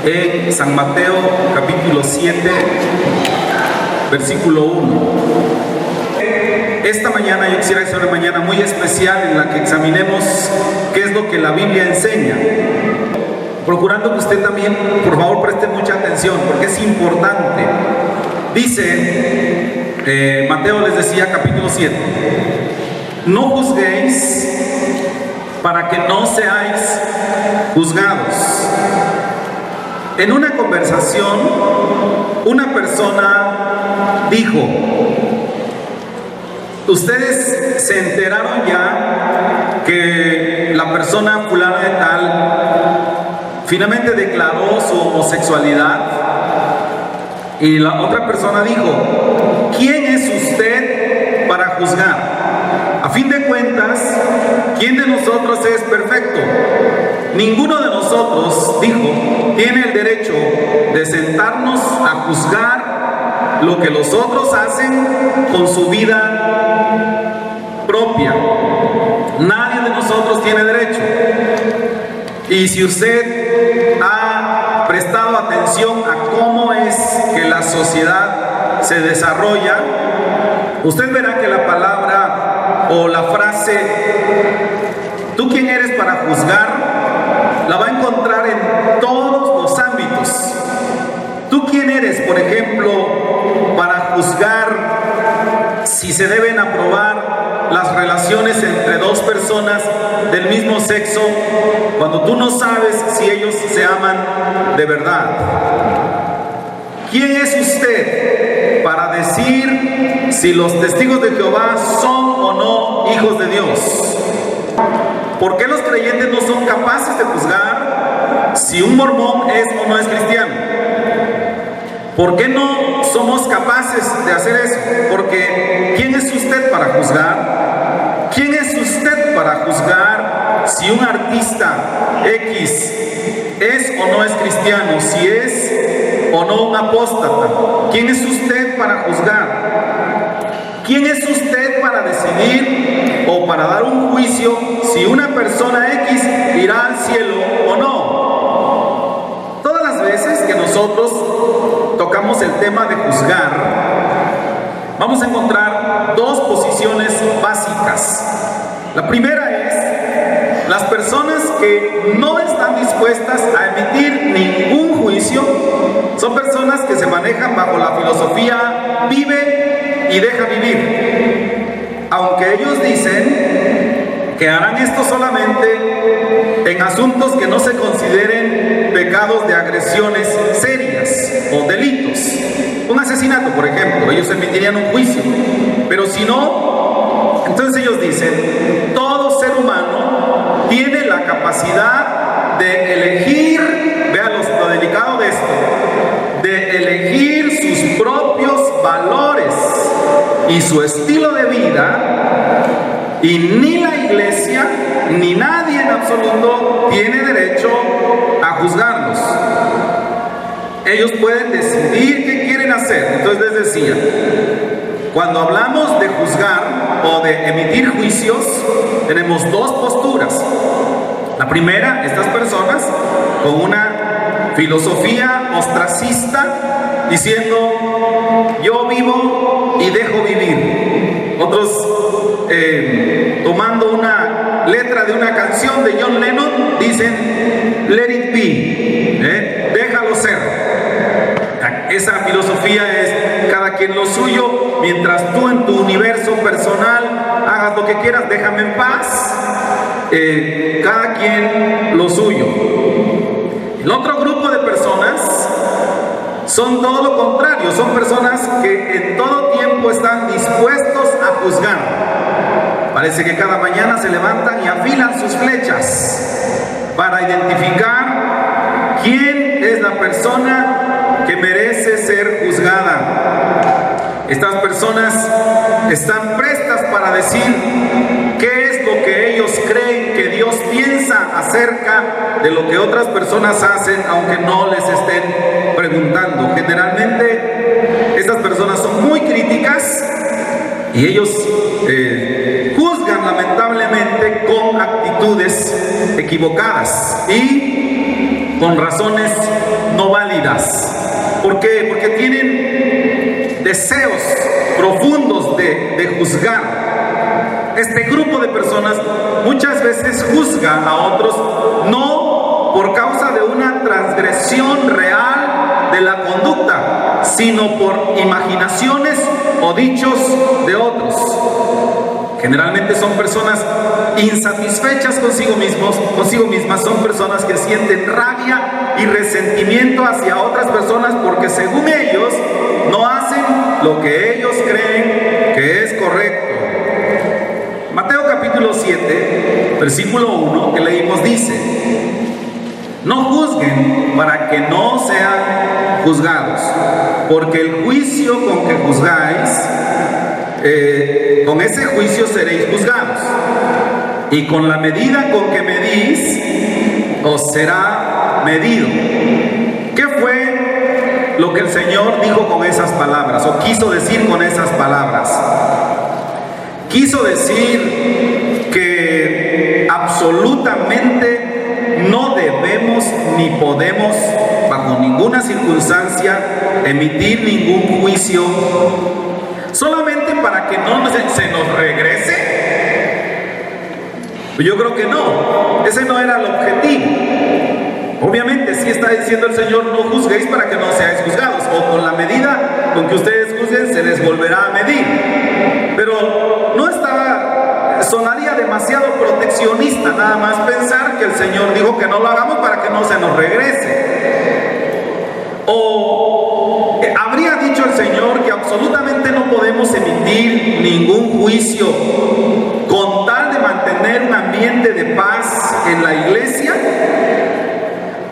en San Mateo capítulo 7, versículo 1. Esta mañana yo quisiera que sea una mañana muy especial en la que examinemos qué es lo que la Biblia enseña, procurando que usted también, por favor, preste mucha atención, porque es importante. Dice, Mateo les decía, capítulo 7, no juzguéis para que no seáis juzgados. En una conversación, una persona dijo: ustedes se enteraron ya que la persona fulana de tal finalmente declaró su homosexualidad. Y la otra persona dijo: ¿quién es usted para juzgar? A fin de cuentas, ¿quién de nosotros es perfecto? Ninguno de nosotros, dijo, tiene el derecho de sentarnos a juzgar lo que los otros hacen con su vida propia. Nadie de nosotros tiene derecho. Y si usted ha prestado atención a cómo es que la sociedad se desarrolla, usted verá que la palabra o la frase ¿tú quién eres para juzgar? La va a encontrar en todos los ámbitos. ¿Tú quién eres, por ejemplo, para juzgar si se deben aprobar las relaciones entre dos personas del mismo sexo cuando tú no sabes si ellos se aman de verdad? ¿Quién es usted para decir si los testigos de Jehová son o no hijos de Dios? ¿Por qué los creyentes no son capaces de juzgar si un mormón es o no es cristiano? ¿Por qué no somos capaces de hacer eso? Porque ¿quién es usted para juzgar? ¿Quién es usted para juzgar si un artista X es o no es cristiano? Si es o no un apóstata. ¿Quién es usted para juzgar? ¿Quién es usted para decidir o para dar un juicio si una persona X irá al cielo o no? Todas las veces que nosotros tocamos el tema de juzgar, vamos a encontrar dos posiciones básicas. La primera es las personas que no están dispuestas a emitir ningún juicio. Son personas que se manejan bajo la filosofía vive y deja vivir, aunque ellos dicen que harán esto solamente en asuntos que no se consideren pecados de agresiones serias o delitos. Un asesinato, por ejemplo, ellos emitirían un juicio, pero si no, entonces ellos dicen: todo ser humano tiene la capacidad de elegir, vean lo delicado de esto, de elegir sus propios valores y su estilo de vida, y ni la iglesia ni nadie en absoluto tiene derecho a juzgarlos. Ellos pueden decidir qué quieren hacer. Entonces les decía, cuando hablamos de juzgar o de emitir juicios, tenemos dos posturas. La primera, estas personas con una filosofía ostracista, diciendo: yo vivo y dejo vivir. Otros tomando una letra de una canción de John Lennon, dicen: let it be, déjalo ser. Esa filosofía es: cada quien lo suyo, mientras tú en tu universo personal hagas lo que quieras, déjame en paz. Cada quien lo suyo. El otro grupo de personas son todo lo contrario, son personas que en todo tiempo están dispuestos a juzgar. Parece que cada mañana se levantan y afilan sus flechas para identificar quién es la persona que merece ser juzgada. Estas personas están prestas para decir qué es lo que ellos creen que Dios piensa acerca de lo que otras personas hacen, aunque no les estén preguntando. Generalmente estas personas son muy críticas y ellos juzgan lamentablemente con actitudes equivocadas. Y con razones no válidas. ¿Por qué? Porque tienen deseos profundos de juzgar. Este grupo de personas muchas veces juzga a otros no por causa de una transgresión real de la conducta, sino por imaginaciones o dichos de otros. Generalmente son personas insatisfechas consigo mismas, son personas que sienten rabia y resentimiento hacia otras personas porque según ellos no hacen lo que ellos creen que es correcto. Mateo capítulo 7, versículo 1 que leímos dice: no juzguen para que no sean juzgados, porque el juicio con que juzgáis, con ese juicio seréis juzgados, y con la medida con que medís, os será medido. ¿Qué fue lo que el Señor dijo con esas palabras, o quiso decir con esas palabras? Quiso decir que absolutamente no debemos ni podemos, bajo ninguna circunstancia, emitir ningún juicio solamente para que no se nos regrese. Yo creo que no, ese no era el objetivo. Obviamente sí está diciendo el Señor: no juzguéis para que no seáis juzgados, o con la medida con que ustedes juzguen se les volverá a medir. Pero no sonaría demasiado proteccionista nada más pensar que el Señor dijo que no lo hagamos para que no se nos regrese. O habría dicho el Señor que absolutamente no podemos emitir ningún juicio con tal de mantener un ambiente de paz en la iglesia.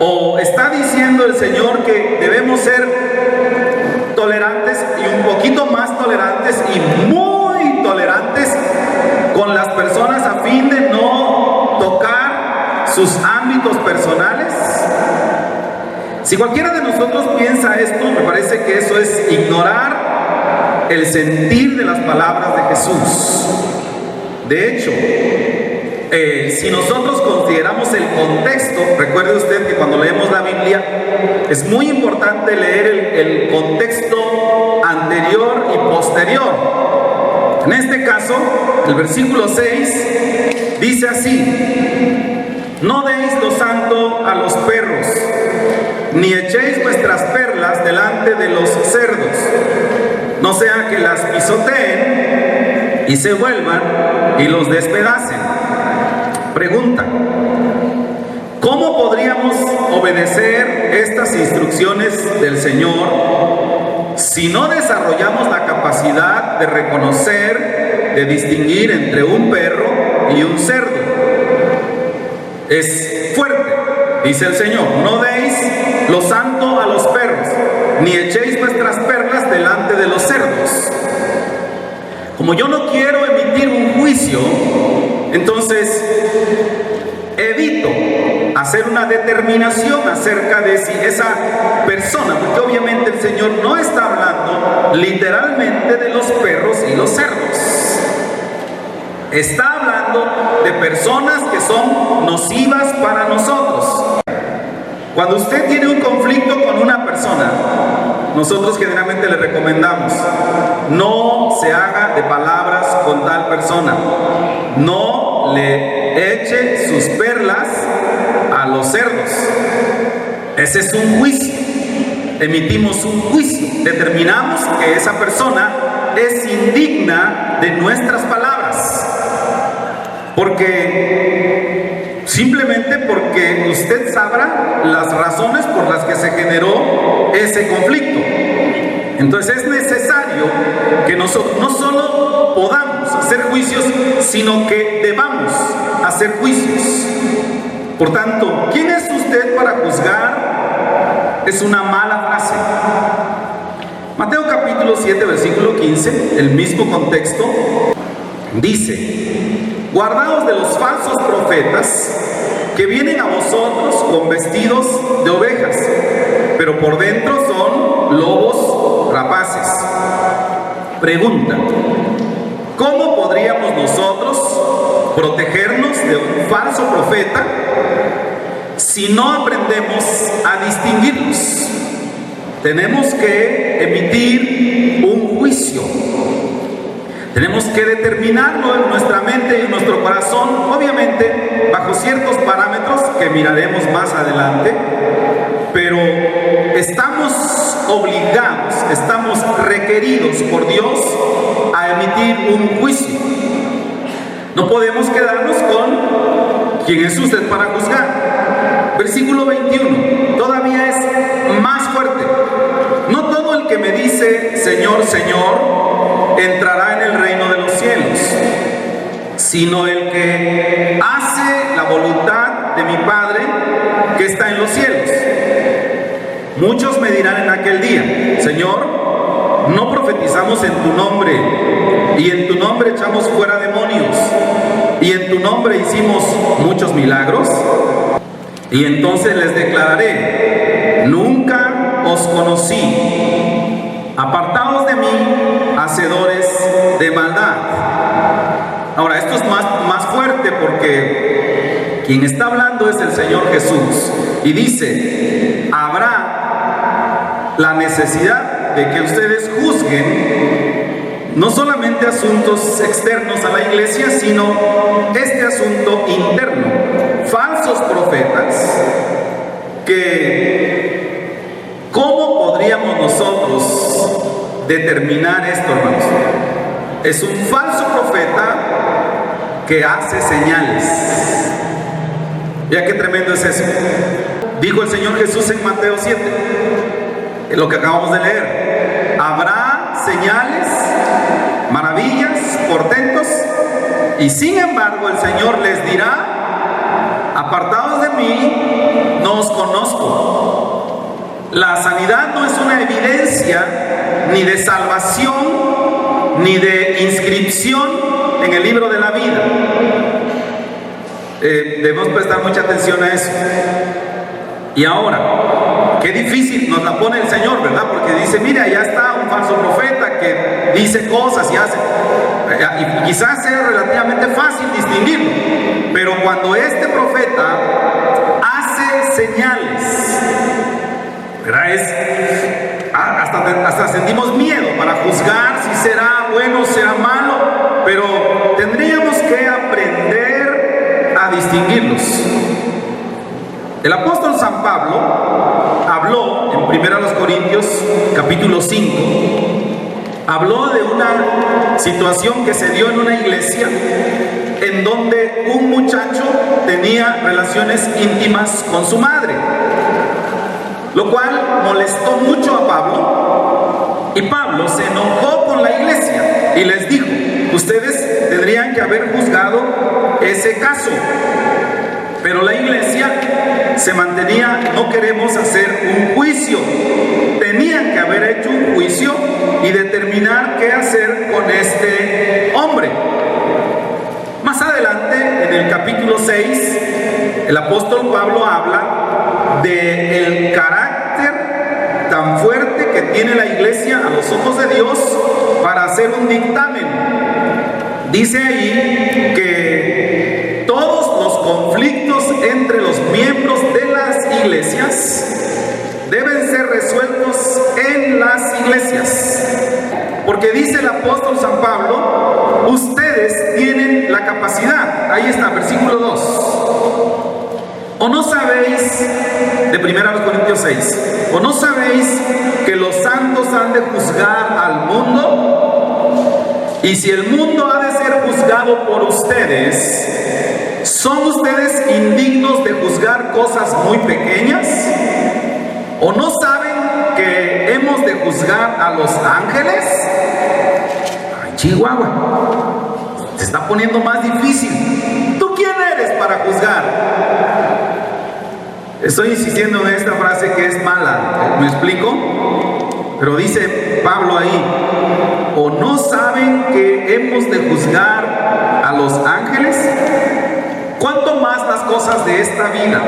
O está diciendo el Señor que debemos ser tolerantes y un poquito más tolerantes y muy tolerantes con las personas a fin de no tocar sus ámbitos personales. Si cualquiera de nosotros piensa esto, me parece que eso es ignorar el sentir de las palabras de Jesús. De hecho, si nosotros consideramos el contexto, recuerde usted que cuando leemos la Biblia es muy importante leer el contexto anterior y posterior. En este caso, el versículo 6 dice así: no deis lo santo a los perros, ni echéis vuestras perlas delante de los cerdos, no sea que las pisoteen y se vuelvan y los despedacen. Pregunta: ¿cómo podríamos obedecer estas instrucciones del Señor si no desarrollamos la capacidad de reconocer, de distinguir entre un perro y un cerdo? Es fuerte, dice el Señor: no deis lo santo a los perros, ni echéis vuestras perlas delante de los cerdos. Como yo no quiero emitir un juicio, entonces evito hacer una determinación acerca de si esa persona, porque obviamente el Señor no está hablando literalmente de los perros y los cerdos. Está hablando de personas que son nocivas para nosotros. Cuando usted tiene un conflicto con una persona, nosotros generalmente le recomendamos: no se haga de palabras con tal persona, no le eche sus perlas a los cerdos. Ese es un juicio. Emitimos un juicio, determinamos que esa persona es indigna de nuestras palabras, simplemente porque usted sabrá las razones por las que se generó ese conflicto. Entonces es necesario que nosotros no solo podamos hacer juicios, sino que debamos hacer juicios. Por tanto, ¿quién es usted para juzgar? Es una mala frase. Mateo capítulo 7, versículo 15, el mismo contexto, dice: guardaos de los falsos profetas que vienen a vosotros con vestidos de ovejas, pero por dentro son lobos rapaces. Pregunta: ¿cómo podríamos nosotros protegernos de un falso profeta si no aprendemos a distinguirlos. Tenemos que emitir un juicio. Tenemos que determinarlo en nuestra mente y en nuestro corazón, obviamente bajo ciertos parámetros que miraremos más adelante, pero estamos obligados, estamos requeridos por Dios a emitir un juicio. No podemos quedarnos con ¿quién es usted para juzgar? Versículo 21, todavía es más fuerte. No todo el que me dice Señor, Señor, entrará en el reino de los cielos, sino el que hace la voluntad de mi Padre que está en los cielos. Muchos me dirán en aquel día, Señor, ¿no profetizamos en tu nombre? Y en tu nombre echamos fuera demonios, y en tu nombre hicimos muchos milagros. Y entonces les declararé, nunca os conocí, apartaos de mí, hacedores de maldad. Ahora, esto es más fuerte porque quien está hablando es el Señor Jesús, y dice, habrá la necesidad de que ustedes juzguen no solamente asuntos externos a la iglesia, sino este asunto interno. Falsos profetas que, ¿cómo podríamos nosotros determinar esto, hermanos? Es un falso profeta que hace señales. Ya qué tremendo es eso. Dijo el Señor Jesús en Mateo 7, lo que acabamos de leer: habrá señales, maravillas, portentos, y sin embargo el Señor les dirá, apartados de mí, no os conozco. La sanidad no es una evidencia ni de salvación ni de inscripción en el libro de la vida. Debemos prestar mucha atención a eso. Y ahora, qué difícil nos la pone el Señor, ¿verdad? Porque dice, mira, ya está un falso profeta que dice cosas y hace, y quizás sea relativamente fácil distinguirlo, pero cuando este profeta hace señales, ¿verdad? Hasta sentimos miedo para juzgar si será bueno o será malo, pero tendríamos que aprender a distinguirlos. El apóstol San Pablo habló en 1 Corintios capítulo 5, habló de una situación que se dio en una iglesia en donde un muchacho tenía relaciones íntimas con su madre, lo cual molestó mucho a Pablo, y Pablo se enojó con la iglesia y les dijo, ustedes tendrían que haber juzgado ese caso. Pero la iglesia se mantenía, no queremos hacer un juicio. Tenían que haber hecho un juicio y determinar qué hacer con este hombre. Más adelante, en el capítulo 6, el apóstol Pablo habla del carácter tan fuerte que tiene la iglesia a los ojos de Dios para hacer un dictamen. Dice ahí que todos los conflictos entre los miembros de las iglesias deben ser resueltos en las iglesias. Porque dice el apóstol San Pablo, ustedes tienen la capacidad. Ahí está, versículo 2. ¿O no sabéis, de 1 Corintios 6, o no sabéis que los santos han de juzgar al mundo? Y si el mundo ha de ser juzgado por ustedes, ¿son ustedes indignos de juzgar cosas muy pequeñas? ¿O no saben que hemos de juzgar a los ángeles? Ay, Chihuahua, se está poniendo más difícil. ¿Tú quién eres para juzgar? Estoy insistiendo en esta frase que es mala, ¿me explico? Pero dice Pablo ahí, ¿o no saben que hemos de juzgar a los ángeles? ¿Cuánto más las cosas de esta vida?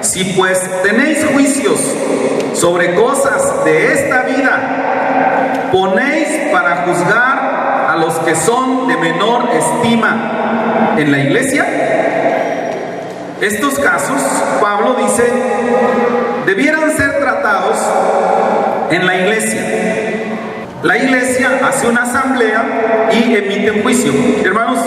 Si pues tenéis juicios sobre cosas de esta vida, ¿ponéis para juzgar a los que son de menor estima en la iglesia? Estos casos, Pablo dice, debieran ser tratados en la iglesia. La iglesia hace una asamblea y emite un juicio. Hermanos,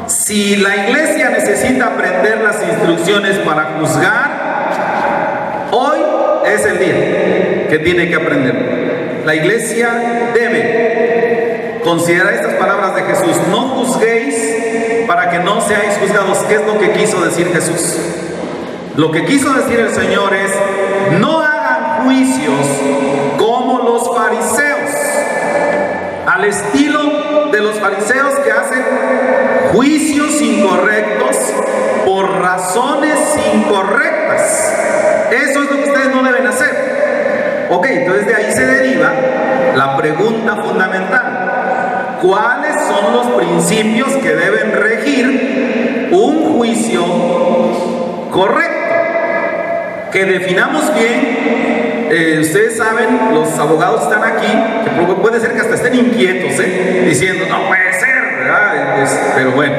si la iglesia necesita aprender las instrucciones para juzgar, hoy es el día que tiene que aprender. La iglesia debe considerar estas palabras de Jesús: no juzguéis para que no seáis juzgados. ¿Qué es lo que quiso decir Jesús? Lo que quiso decir el Señor es: no hagan juicios como los fariseos, al estilo de los fariseos que hacen juicios incorrectos por razones incorrectas. Eso es lo que ustedes no deben hacer. Ok, entonces de ahí se deriva la pregunta fundamental: ¿cuáles son los principios que deben regir un juicio correcto? Que definamos bien. Ustedes saben, los abogados están aquí, que puede ser que hasta estén inquietos, diciendo, no puede ser, ¿verdad? Pero bueno,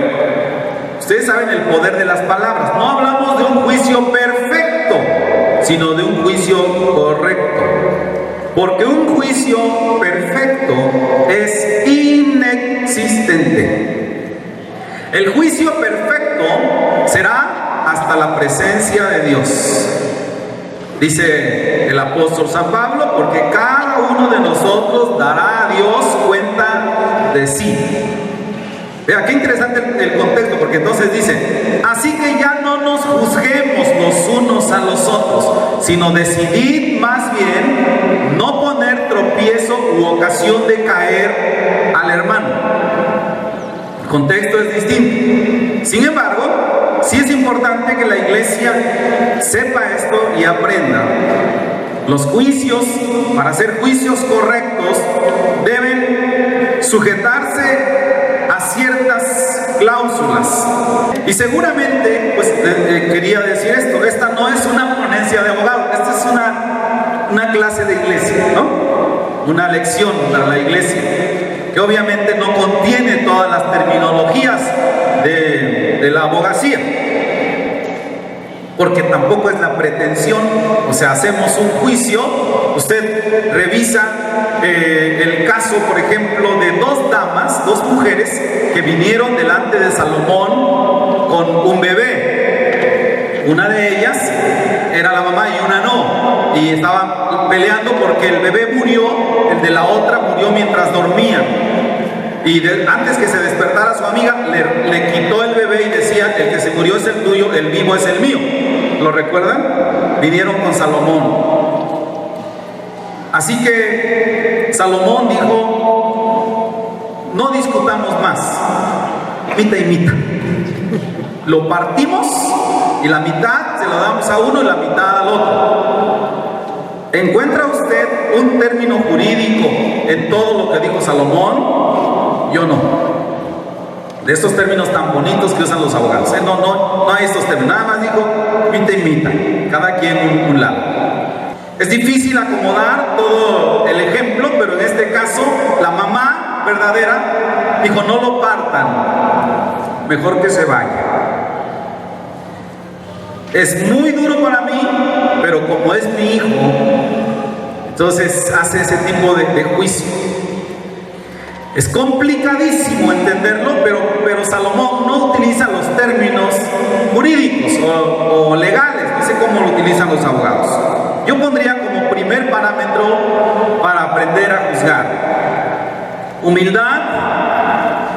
ustedes saben el poder de las palabras. No hablamos de un juicio perfecto, sino de un juicio correcto. Porque un juicio perfecto es inexistente. El juicio perfecto será hasta la presencia de Dios. Dice el apóstol San Pablo, porque cada uno de nosotros dará a Dios cuenta de sí. Vea qué interesante el contexto, porque entonces dice: así que ya no nos juzguemos los unos a los otros, sino decidid más bien no poner tropiezo u ocasión de caer al hermano. El contexto es distinto. Sin embargo, sí es importante que la iglesia sepa esto y aprenda. Los juicios, para hacer juicios correctos, deben sujetarse a ciertas cláusulas. Y seguramente, pues quería decir esto: esta no es una ponencia de abogado, esta es una clase de iglesia, ¿no? Una lección para la iglesia, que obviamente no contiene todas las terminologías de la abogacía, porque tampoco es la pretensión. O sea, hacemos un juicio, usted revisa el caso, por ejemplo, de dos damas, dos mujeres que vinieron delante de Salomón con un bebé. Una de ellas era la mamá y una no, y estaban peleando porque el bebé murió, el de la otra murió mientras dormía. Y antes que se despertara su amiga, le quitó el bebé y decía: el que se murió es el tuyo, el vivo es el mío. ¿Lo recuerdan? Vinieron con Salomón. Así que Salomón dijo: no discutamos más, mitad y mitad. Lo partimos y la mitad se lo damos a uno y la mitad al otro. ¿Encuentra usted un término jurídico en todo lo que dijo Salomón? Yo no. De estos términos tan bonitos que usan los abogados. No hay estos términos. Nada más dijo mitad y mitad, cada quien un lado. Es difícil acomodar todo el ejemplo, pero en este caso la mamá verdadera dijo: no lo partan, mejor que se vaya. Es muy duro para mí, pero como es mi hijo, entonces hace ese tipo de juicio. Es complicadísimo entenderlo, pero Salomón no utiliza los términos jurídicos o legales, no sé cómo lo utilizan los abogados. Yo pondría como primer parámetro para aprender a juzgar: humildad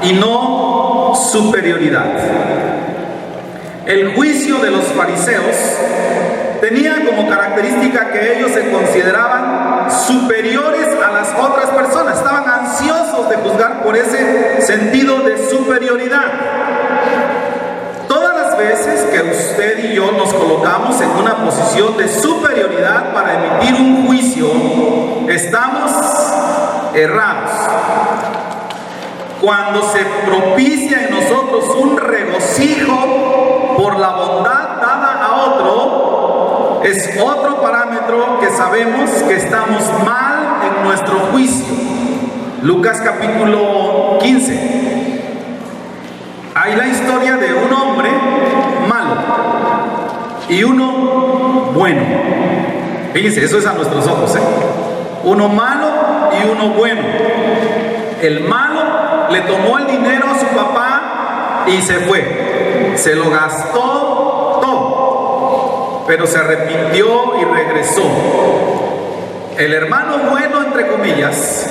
y no superioridad. El juicio de los fariseos tenía como característica que ellos se consideraban superiores a las otras personas. Estaban ansiosos de juzgar por ese sentido de superioridad. Todas las veces que usted y yo nos colocamos en una posición de superioridad para emitir un juicio, estamos errados. Cuando se propicia en nosotros un regocijo por la bondad dada a otro, es otro parámetro que sabemos que estamos mal en nuestro juicio. Lucas capítulo 15. Hay la historia de un hombre malo. y uno bueno. Fíjense, eso es a nuestros ojos, ¿eh? Uno malo y uno bueno. El malo le tomó el dinero a su papá y se fue. Se lo gastó todo, pero se arrepintió y regresó. El hermano bueno, entre comillas,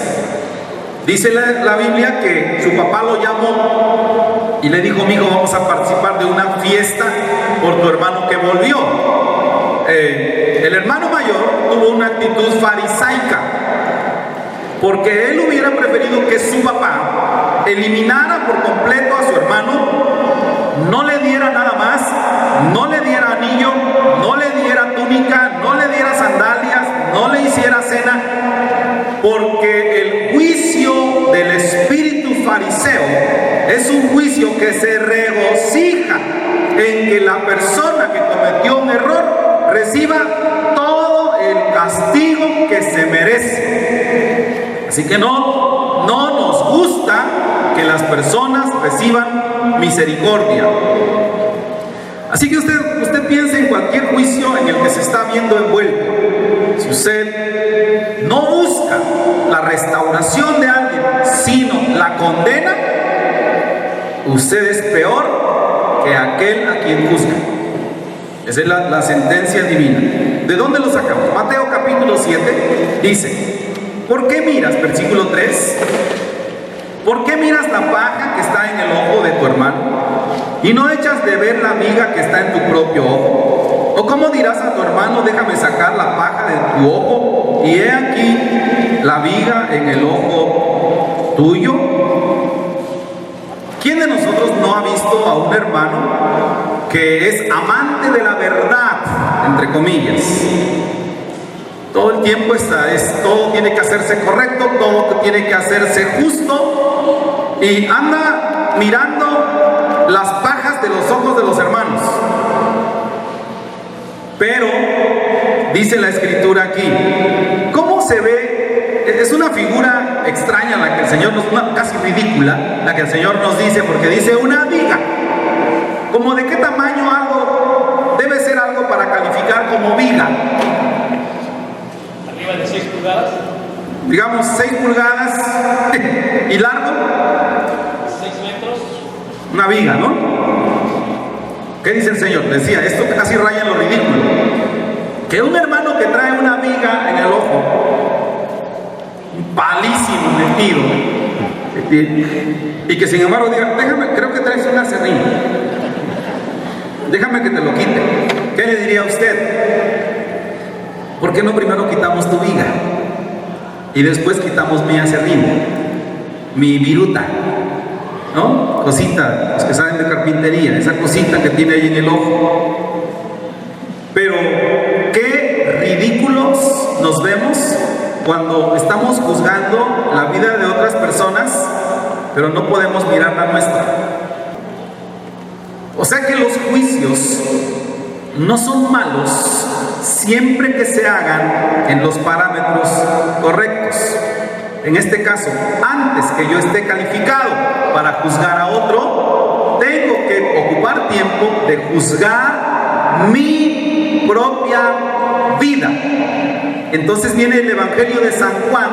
dice la Biblia que su papá lo llamó y le dijo: mijo, vamos a participar de una fiesta por tu hermano que volvió. El hermano mayor tuvo una actitud farisaica, porque él hubiera preferido que su papá eliminara por completo a su hermano, no le diera nada más, no le diera anillo, no le diera túnica, no le diera sandalias, no le hiciera cena, porque el juicio del espíritu fariseo es un juicio que se regocija en que la persona que cometió un error reciba todo el castigo que se merece. Así que no nos gusta que las personas reciban misericordia. Así que usted piense en cualquier juicio en el que se está viendo envuelto. Si usted no busca la restauración de alguien, sino la condena, usted es peor que aquel a quien juzga. Esa es la sentencia divina. ¿De dónde lo sacamos? Mateo capítulo 7 dice: ¿por qué miras, versículo 3, por qué miras la paja que está en el ojo de tu hermano y no echas de ver la viga que está en tu propio ojo? ¿O cómo dirás a tu hermano: déjame sacar la paja de tu ojo y he aquí la viga en el ojo tuyo? ¿Quién de nosotros no ha visto a un hermano que es amante de la verdad, entre comillas? Todo el tiempo todo tiene que hacerse correcto, todo tiene que hacerse justo, y anda mirando las pajas de los ojos de los hermanos. Pero dice la escritura aquí, ¿cómo se ve? Es una figura extraña la que el Señor casi ridícula, la que el Señor nos dice, porque dice una viga. ¿Cómo de qué tamaño algo debe ser algo para calificar como viga? Arriba de 6 pulgadas. Digamos 6 pulgadas y largo. 6 metros. Una viga, ¿no? ¿Qué dice el Señor? Decía, esto casi raya en lo ridículo. Que un hermano que trae una viga en el ojo, un palísimo metido, y que sin embargo diga: déjame, creo que traes una serrín, déjame que te lo quite. ¿Qué le diría a usted? ¿Por qué no primero quitamos tu viga y después quitamos mi aserrín, mi viruta, ¿no? Cosita, los que saben de carpintería, esa cosita que tiene ahí en el ojo. Pero qué ridículos nos vemos cuando estamos juzgando la vida de otras personas, pero no podemos mirar la nuestra. O sea que los juicios no son malos siempre que se hagan en los parámetros correctos. En este caso, antes que yo esté calificado para juzgar a otro, tengo que ocupar tiempo de juzgar mi propia vida. Entonces viene el Evangelio de San Juan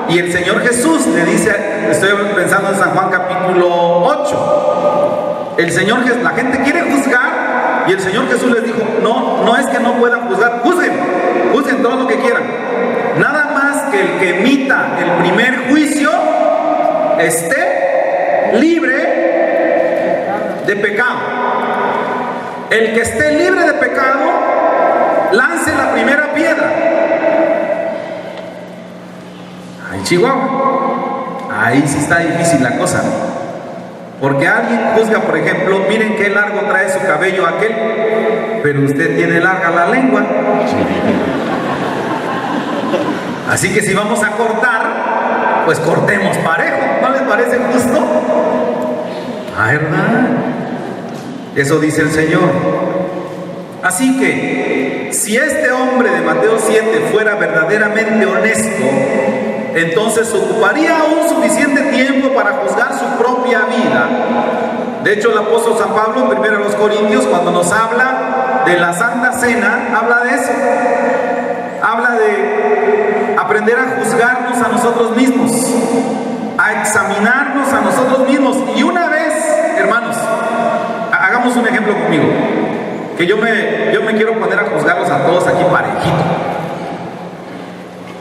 y el Señor Jesús le dice, estoy pensando en San Juan capítulo 8, el Señor Jesús, la gente quiere juzgar y el Señor Jesús les dijo: no es que no puedan juzgar, juzguen todo lo que quieran, nada más que el que emita el primer juicio esté libre de pecado. El que esté libre de pecado, lance la primera piedra. Ay, Chihuahua, ahí sí está difícil la cosa, porque alguien juzga, por ejemplo: miren qué largo trae su cabello aquel, pero usted tiene larga la lengua. Así que si vamos a cortar, pues cortemos parejo. ¿No les parece justo? Ah, ¿verdad? Eso dice el Señor. Así que si este hombre de Mateo 7 fuera verdaderamente honesto, entonces ocuparía aún suficiente tiempo para juzgar su propia vida, De hecho, el apóstol San Pablo en 1 Corintios, cuando nos habla de la Santa Cena, habla de eso. Habla de aprender a juzgarnos a nosotros mismos, a examinarnos a nosotros mismos. Y una vez, hermanos, hagamos un ejemplo conmigo, que yo me quiero poner a juzgarlos a todos aquí parejito.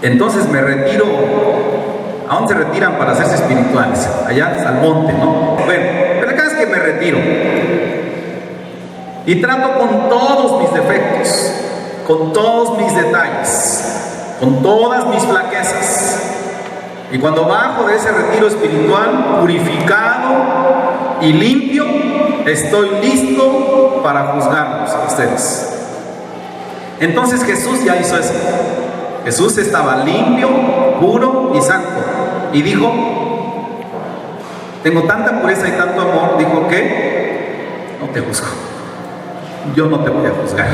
Entonces me retiro. ¿A dónde se retiran para hacerse espirituales? Allá al monte, ¿no? Bueno, pero acá es que me retiro y trato con todos mis defectos, con todos mis detalles, con todas mis flaquezas. Y cuando bajo de ese retiro espiritual, purificado y limpio, estoy listo para juzgarlos a ustedes. Entonces Jesús ya hizo eso. Jesús estaba limpio, puro y santo. Y dijo, tengo tanta pureza y tanto amor, dijo que no te juzgo. Yo no te voy a juzgar.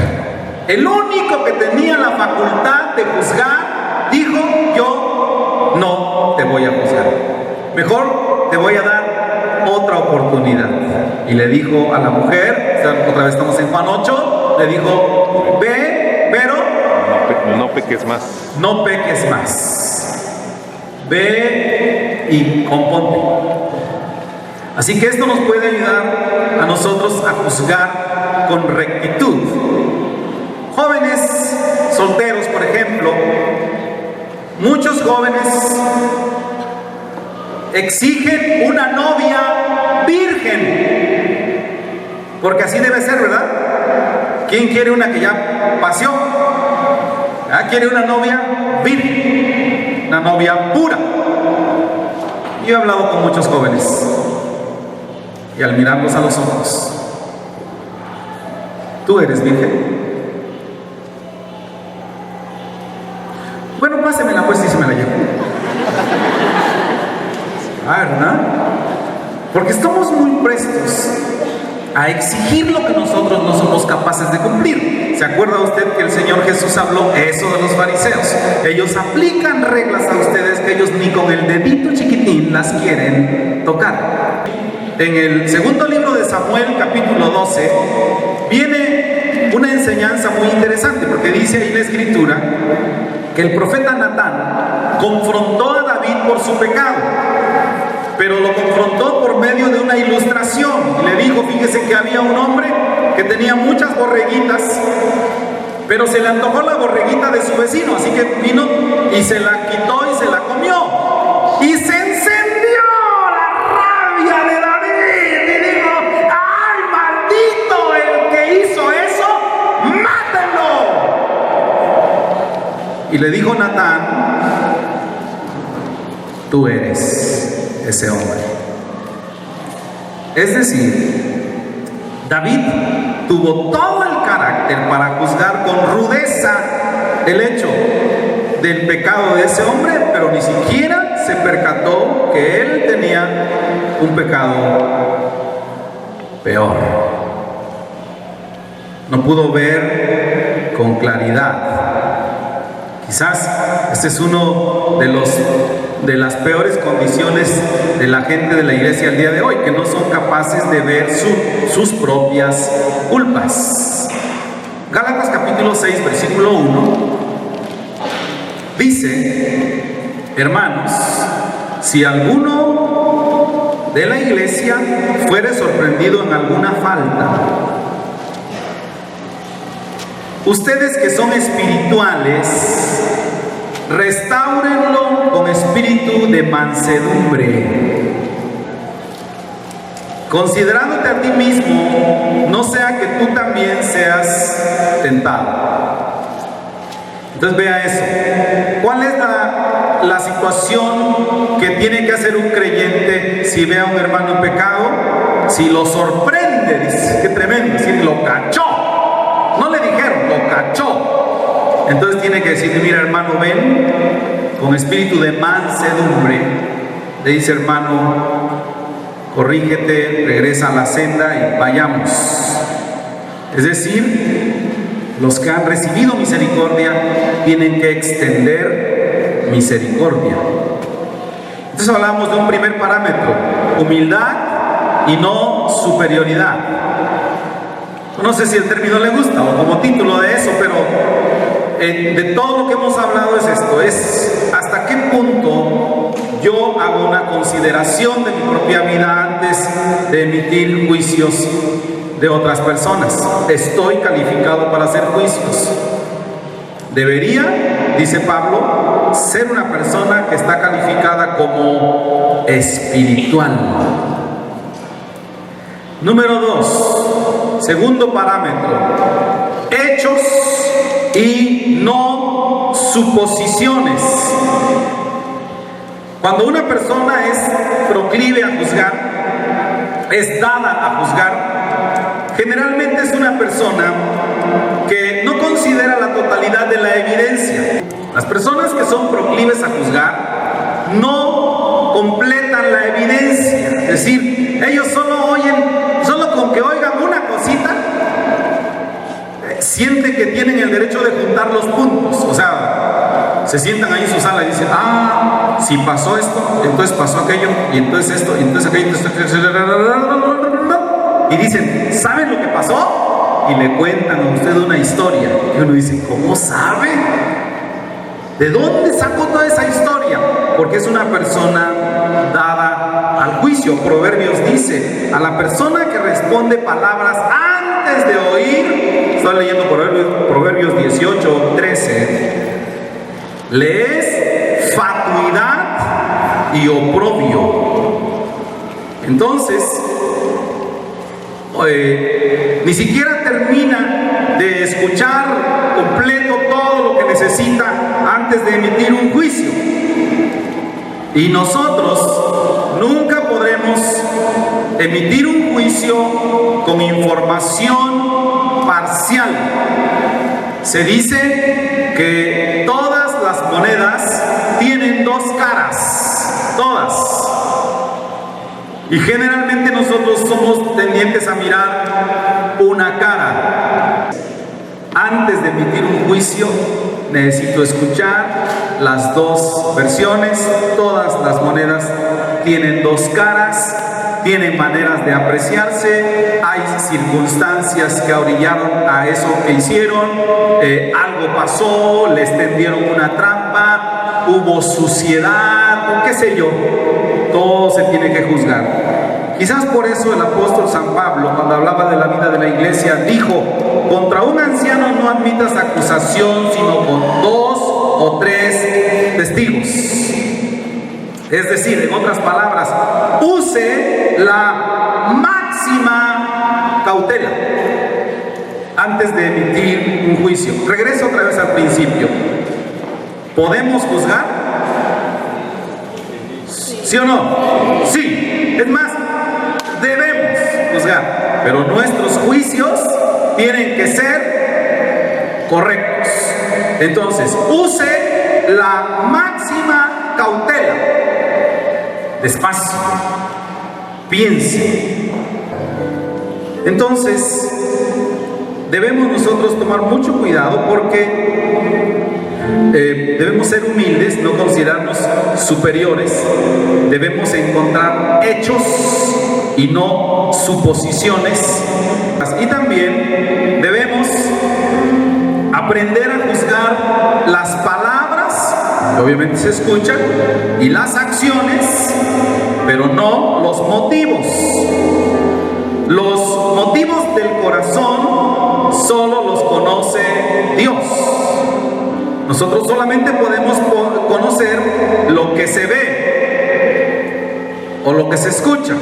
El único que tenía la facultad de juzgar, dijo, yo no te voy a juzgar. Mejor te voy a dar otra oportunidad. Y le dijo a la mujer, otra vez estamos en Juan 8, le dijo, ve, pero no peques más. No peques más. Ve y componte. Así que esto nos puede ayudar a nosotros a juzgar con rectitud. Jóvenes solteros, por ejemplo, muchos jóvenes exigen una novia virgen, porque así debe ser, ¿verdad? ¿Quién quiere una que ya paseó? Quiere una novia virgen, una novia pura. Yo he hablado con muchos jóvenes y al mirarlos a los ojos, ¿tú eres virgen? Bueno, pásemela pues y se me la llevo. ¿Verdad? Porque estamos muy prestos a exigir lo que nosotros no somos capaces de cumplir. ¿Se acuerda usted que el Señor Jesús habló eso de los fariseos? Ellos aplican reglas a ustedes que ellos ni con el dedito chiquitín las quieren tocar. En el segundo libro de Samuel, capítulo 12, viene una enseñanza muy interesante, porque dice ahí la escritura que el profeta Natán confrontó a David por su pecado, pero lo confrontó por medio de una ilustración. Y le dijo, fíjese que había un hombre que tenía muchas borreguitas, pero se le antojó la borreguita de su vecino, así que vino y se la quitó y se la comió. Y se encendió la rabia de David y dijo, ¡ay, maldito el que hizo eso! ¡Mátenlo! Y le dijo Natán, tú eres ese hombre. Es decir, David tuvo todo el carácter para juzgar con rudeza el hecho del pecado de ese hombre, pero ni siquiera se percató que él tenía un pecado peor. No pudo ver con claridad. Quizás este es uno de las peores condiciones de la gente de la iglesia al día de hoy, que no son capaces de ver sus propias culpas. Gálatas capítulo 6, versículo 1 dice, hermanos, si alguno de la iglesia fuere sorprendido en alguna falta, ustedes que son espirituales, restáurenlo con espíritu de mansedumbre, considerándote a ti mismo, no sea que tú también seas tentado. Entonces vea eso. ¿Cuál es la situación que tiene que hacer un creyente si ve a un hermano en pecado? Si lo sorprende, dice, qué tremendo, si lo cachó. No le dijeron, lo cachó. Entonces tiene que decir, mira hermano, ven con espíritu de mansedumbre. Le dice, hermano, corrígete, regresa a la senda y vayamos. Es decir, los que han recibido misericordia tienen que extender misericordia. Entonces hablamos de un primer parámetro, humildad y no superioridad. No sé si el término le gusta o como título de eso, pero de todo lo que hemos hablado es esto, es hasta qué punto yo hago una consideración de mi propia vida antes de emitir juicios de otras personas. Estoy calificado para hacer juicios. Debería, dice Pablo, ser una persona que está calificada como espiritual. Número 2, segundo parámetro, hechos y no suposiciones. Cuando una persona es proclive a juzgar, es dada a juzgar, generalmente es una persona que no considera la totalidad de la evidencia. Las personas que son proclives a juzgar no completan la evidencia, es decir, ellos solo con que oigan una cosita, sienten que tienen el derecho de juntar los puntos. O sea, se sientan ahí en su sala y dicen, si pasó esto, entonces pasó aquello, y entonces esto, y entonces aquello, y dicen, ¿saben lo que pasó? Y le cuentan a usted una historia, y uno dice, ¿cómo sabe? ¿De dónde sacó toda esa historia? Porque es una persona dada al juicio. Proverbios dice, a la persona que responde palabras antes de oír, estoy leyendo Proverbios 18:13, le es fatuidad y oprobio. Entonces, ni siquiera termina de escuchar completo todo lo que necesita antes de emitir un juicio. Y nosotros nunca podremos emitir un juicio con información parcial. Se dice que todas las monedas tienen dos caras, todas. Y generalmente nosotros somos tendientes a mirar una cara. Antes de emitir un juicio, necesito escuchar las dos versiones. Todas las monedas tienen dos caras, tienen maneras de apreciarse, hay circunstancias que orillaron a eso que hicieron, algo pasó, les tendieron una trampa, hubo suciedad, o qué sé yo, todo se tiene que juzgar. Quizás por eso el apóstol San Pablo, cuando hablaba de la vida de la iglesia, dijo, contra un anciano no admitas acusación, sino con 2 o 3 testigos. Es decir, en otras palabras, use la máxima cautela antes de emitir un juicio. Regreso otra vez al principio. ¿Podemos juzgar? ¿Sí o no? Sí. Es más, debemos juzgar, pero nuestros juicios tienen que ser correctos. Entonces, use la máxima cautela. Despacio, piense. Entonces, debemos nosotros tomar mucho cuidado porque debemos ser humildes, no considerarnos superiores. Debemos encontrar hechos y no suposiciones. Y también debemos aprender a juzgar las palabras, que obviamente se escuchan, y las acciones, pero no los motivos. Los motivos del corazón solo los conoce Dios. Nosotros solamente podemos conocer lo que se ve o lo que se escucha,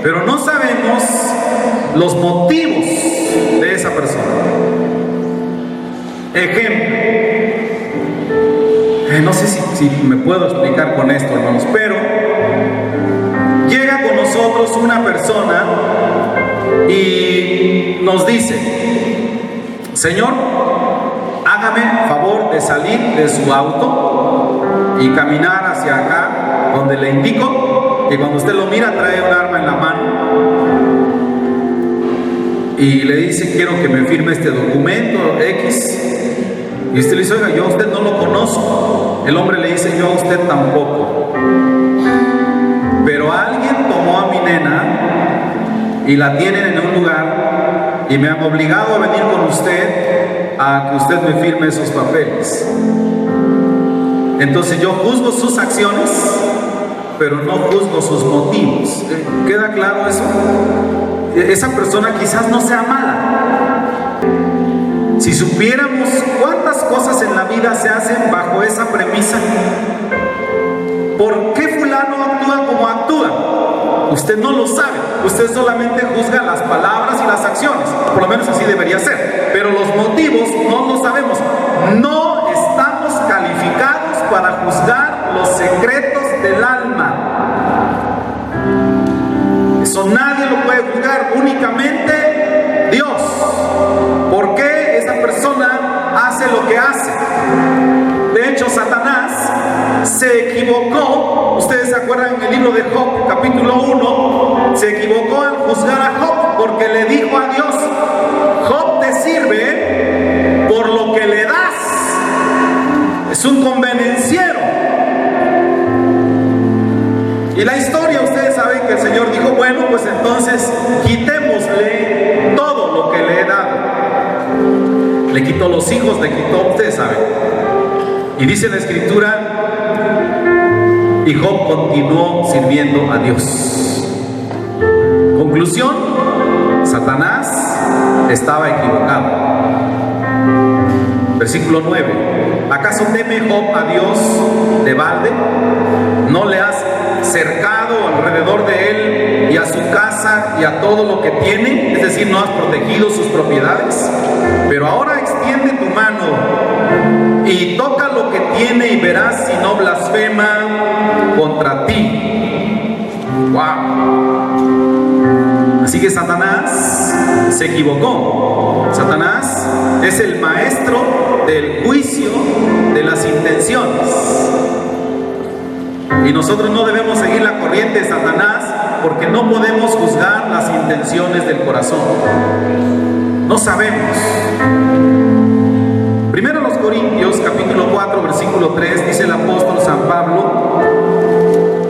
pero no sabemos los motivos de esa persona. Ejemplo, no sé si me puedo explicar con esto, hermanos, pero llega con nosotros una persona y nos dice, Señor, hágame favor de salir de su auto y caminar hacia acá donde le indico, y cuando usted lo mira trae un arma en la mano y le dice, quiero que me firme este documento X, y usted le dice, oiga, yo a usted no lo conozco. El hombre le dice, yo a usted tampoco, pero alguien tomó a mi nena y la tienen en un lugar y me han obligado a venir con usted a que usted me firme esos papeles. Entonces yo juzgo sus acciones, pero no juzgo sus motivos. ¿Queda claro eso? Esa persona quizás no sea mala. Si supiéramos cuántas cosas en la vida se hacen bajo esa premisa, ¿por qué fulano actúa como actúa? Usted no lo sabe, usted solamente juzga las palabras y las acciones, por lo menos así debería ser, pero los motivos no lo sabemos. No estamos calificados para juzgar los secretos del alma. Eso nadie lo puede juzgar, únicamente Dios. ¿Por qué esa persona hace lo que hace? De hecho, Satanás se equivocó. Ustedes se acuerdan en el libro de Job, capítulo 1, se equivocó al juzgar a Job porque le dijo a Dios: Job te sirve por lo que le das. Es un convenenciero. Y la historia, ustedes saben que el Señor dijo: bueno, pues entonces quitémosle todo lo que le he dado. Le quitó los hijos, le quitó, ustedes saben. Y dice la Escritura: y Job continuó sirviendo a Dios. Conclusión: Satanás estaba equivocado. Versículo 9: ¿acaso teme Job a Dios de balde? ¿No le has cercado alrededor de él y a su casa y a todo lo que tiene? Es decir, no has protegido sus propiedades. Pero ahora extiende tu mano y toca lo que tiene y verás si no blasfema contra ti. ¡Wow! Así que Satanás se equivocó. Satanás es el maestro del juicio de las intenciones. Y nosotros no debemos seguir la corriente de Satanás, porque no podemos juzgar las intenciones del corazón. No sabemos. Primero los Corintios, capítulo 4, versículo 3, dice el apóstol San Pablo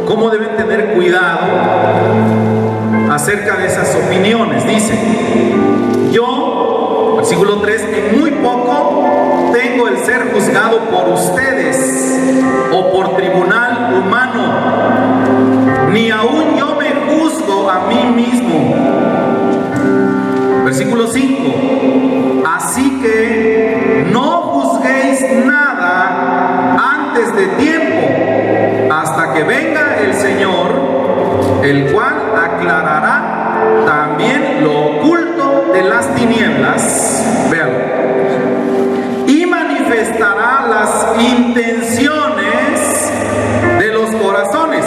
cómo deben tener cuidado acerca de esas opiniones. Dice: yo, versículo 3, en muy poco tengo el ser juzgado por ustedes o por tribunal humano, ni aún yo me juzgo a mí mismo. Versículo 5: así que no juzguéis nada antes de tiempo, hasta que venga el Señor, el cual aclarará también lo oculto de las tinieblas. Véalo. Y manifestará las intenciones de los corazones.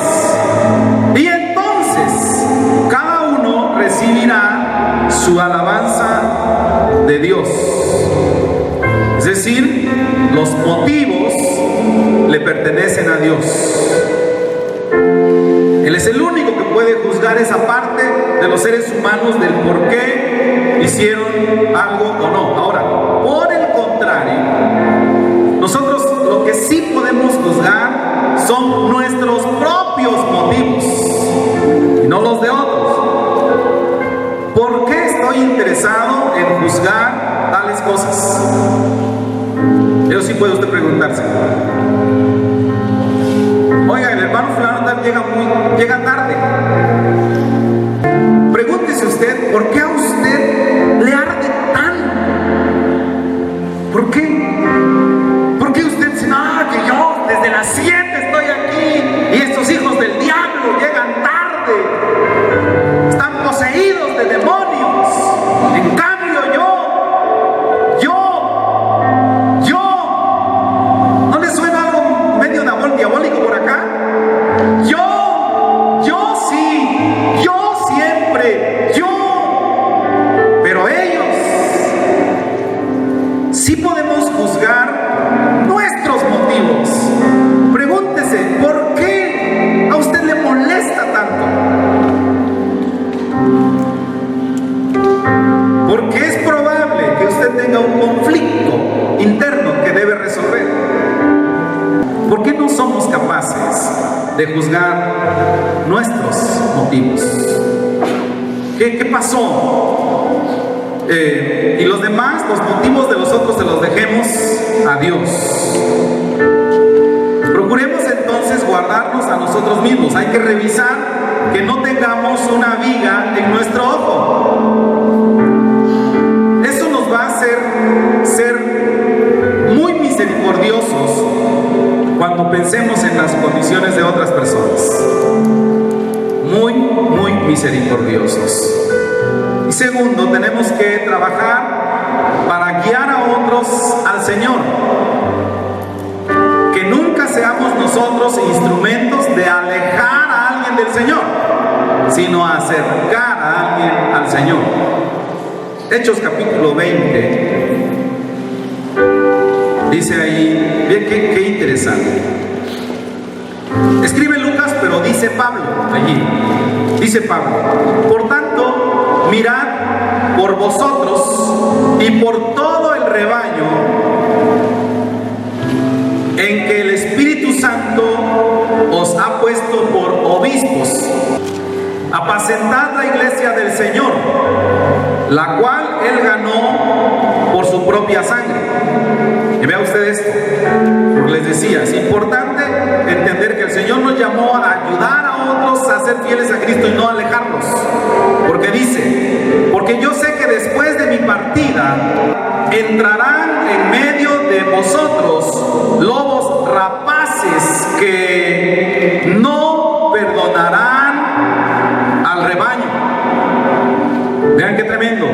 Y entonces cada uno recibirá su alabanza de Dios. Es decir, los motivos le pertenecen a Dios. Él es el único que puede juzgar esa parte de los seres humanos del por qué hicieron algo o no. Ahora, por el contrario, nosotros lo que sí podemos juzgar son nuestros propios motivos y no los de otros. ¿Por qué estoy interesado en juzgar tales cosas? Eso sí puede usted preguntarse. Oiga, el hermano fulano tal llega tarde. Pregúntese usted, ¿por qué a usted le arde tanto? ¿Por qué? ¿Por qué usted dice: no, que yo desde las 7 estoy aquí y estos hijos del diablo llegan tarde, están poseídos de demonios? En cambio ¿no les suena algo medio diabólico por acá? Yo sí, yo siempre, pero ellos sí podemos juzgar nuestros motivos. Pregúntese, ¿por qué a usted le molesta tanto? Porque es probable que usted tenga un conflicto interno que debe resolver. ¿Por qué no somos capaces de juzgar nuestros motivos? ¿Qué pasó? Y los demás, los motivos de los otros se los dejemos a Dios. Procuremos entonces guardarnos a nosotros mismos. Hay que revisar que no tengamos una viga en nuestro ojo. Eso nos va a hacer ser muy misericordiosos cuando pensemos en las condiciones de otras personas. Muy misericordiosos. Y segundo, tenemos que trabajar para guiar a otros al Señor. Que nunca seamos nosotros instrumentos de alejar a alguien del Señor, sino acercar a alguien al Señor. Hechos capítulo 20. Dice ahí, bien, qué interesante. Escribe Lucas, pero dice Pablo allí. Dice Pablo: por tanto, mirad por vosotros y por todo el rebaño en que el Espíritu Santo os ha puesto por obispos. Apacentad la iglesia del Señor, la cual Él ganó por su propia sangre. Y vea usted esto, porque les decía, es importante entender que el Señor nos llamó a ayudar a otros a ser fieles a Cristo y no a alejarlos. Porque dice: porque yo sé que después de mi partida entrarán en medio de vosotros lobos rapaces que no perdonarán al rebaño. Vean qué tremendo.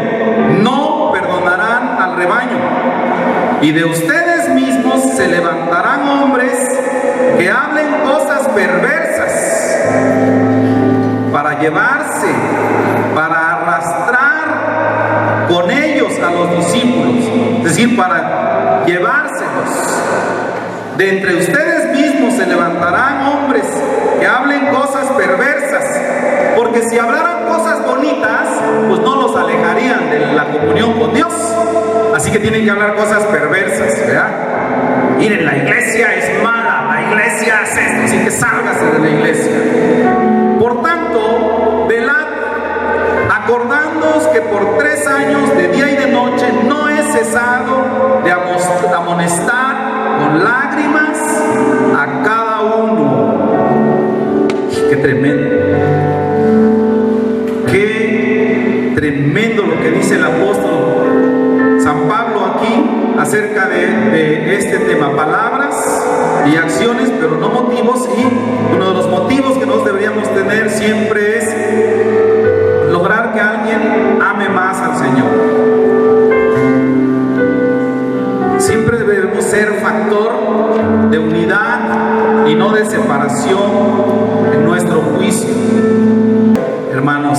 No perdonarán al rebaño. Y de ustedes mismos se levantarán hombres que hablen cosas perversas para llevarse, para arrastrar con ellos a los discípulos, es decir, para llevárselos. De entre ustedes mismos se levantarán hombres que hablen cosas perversas, porque si hablaran cosas bonitas, pues no los alejarían de la comunión con Dios. Así que tienen que hablar cosas perversas, ¿verdad? Miren, la iglesia es mala, la iglesia es esto, así que sálgase de la iglesia. Por tanto, velad, acordándoos que por 3 años, de día y de noche, no he cesado de amonestar con lágrimas a cada uno. ¡Qué tremendo! ¡Qué tremendo lo que dice el apóstol San Pablo aquí acerca de este tema! Palabras y acciones, pero no motivos. Y uno de los motivos que nosotros deberíamos tener siempre es lograr que alguien ame más al Señor. Siempre debemos ser factor de unidad y no de separación en nuestro juicio. Hermanos,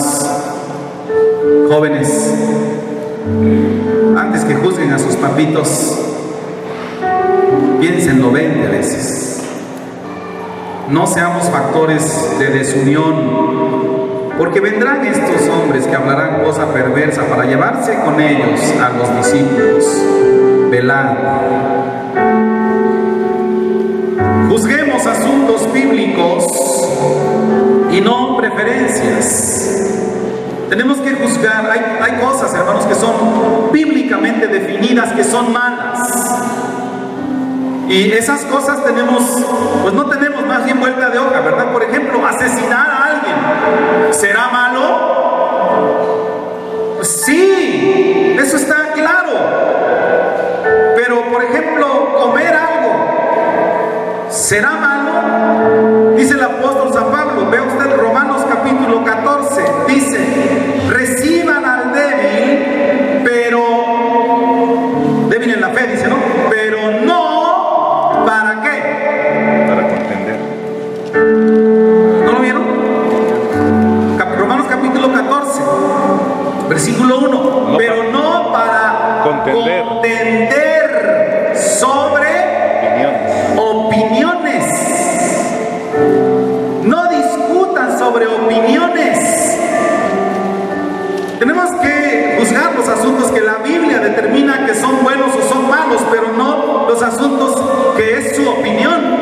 jóvenes, antes que juzguen a sus papitos, piénsenlo 20 veces. No seamos factores de desunión, porque vendrán estos hombres que hablarán cosa perversa para llevarse con ellos a los discípulos. Velad. Juzguemos asuntos bíblicos y no preferencias. Tenemos que juzgar. Hay cosas, hermanos, que son bíblicamente definidas, que son malas. Y esas cosas pues no tenemos más bien vuelta de hoja, ¿verdad? Por ejemplo, asesinar a alguien, ¿será malo? Pues sí, eso está claro. Pero, por ejemplo, comer algo, ¿será malo? Dice el apóstol San Pablo, vea usted Romanos capítulo 14, dice: reciban al débil, pero débil en la fe, dice, ¿no? Pero no, ¿para qué? Para contender. ¿No lo vieron? Romanos capítulo 14, versículo 1, no, pero no para contender sobre opiniones. No discutan sobre opiniones. Tenemos que juzgar los asuntos que la Biblia determina que son buenos o son malos, pero no los asuntos que es su opinión.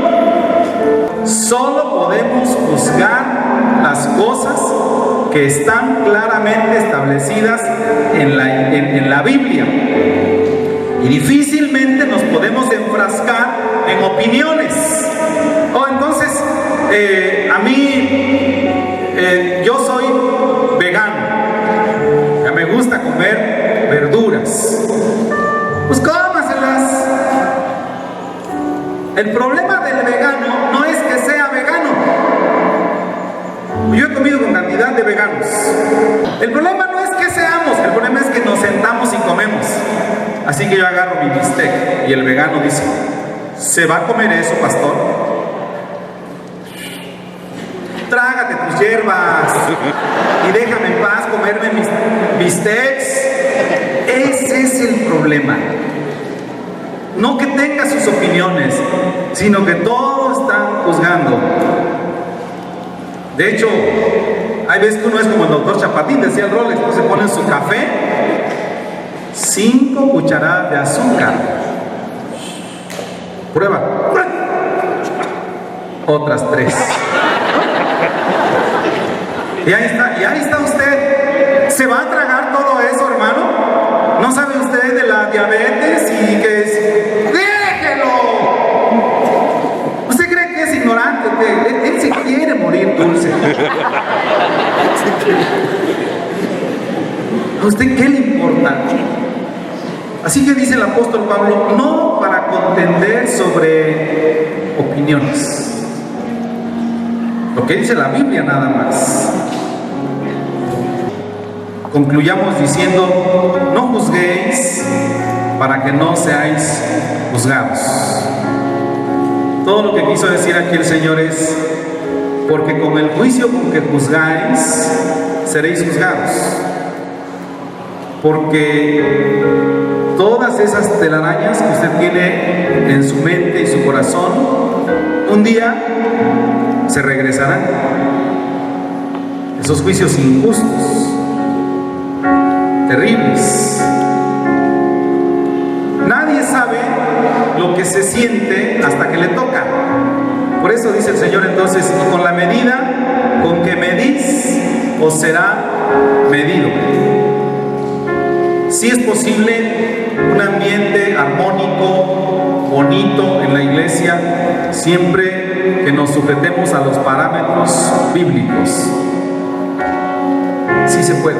Solo podemos juzgar las cosas que están claramente establecidas en la Biblia. Y difícilmente nos podemos enfrascar en opiniones. Entonces, yo soy vegano. Ya me gusta comer verduras. Pues cómaselas. El problema del vegano no es que sea vegano. Yo he comido con cantidad de veganos. El problema no es que seamos, el problema es que nos sentamos y comemos. Así que yo agarro mi bistec y el vegano dice: ¿se va a comer eso, pastor? Trágate tus hierbas y déjame en paz comerme mis bistecs. Ese es el problema. No que tenga sus opiniones, sino que todos están juzgando. De hecho, hay veces que uno es como el doctor Chapatín, decía el Rolex, se pone en su café 5 cucharadas de azúcar. Prueba. Otras 3. Y ahí está usted. ¿Se va a tragar todo eso, hermano? ¿No sabe usted de la diabetes y que es? ¡Déjelo! ¿Usted cree que es ignorante? Él se quiere morir dulce. ¿A usted qué le importa? Así que dice el apóstol Pablo, no para contender sobre opiniones. Lo que dice la Biblia nada más. Concluyamos diciendo, no juzguéis para que no seáis juzgados. Todo lo que quiso decir aquí el Señor es, porque con el juicio con que juzgáis, seréis juzgados. Porque todas esas telarañas que usted tiene en su mente y su corazón, un día se regresarán. Esos juicios injustos, terribles. Nadie sabe lo que se siente hasta que le toca. Por eso dice el Señor entonces, y con la medida con que medís, os será medido. Si es posible un ambiente armónico, bonito en la iglesia, siempre que nos sujetemos a los parámetros bíblicos. Sí se puede.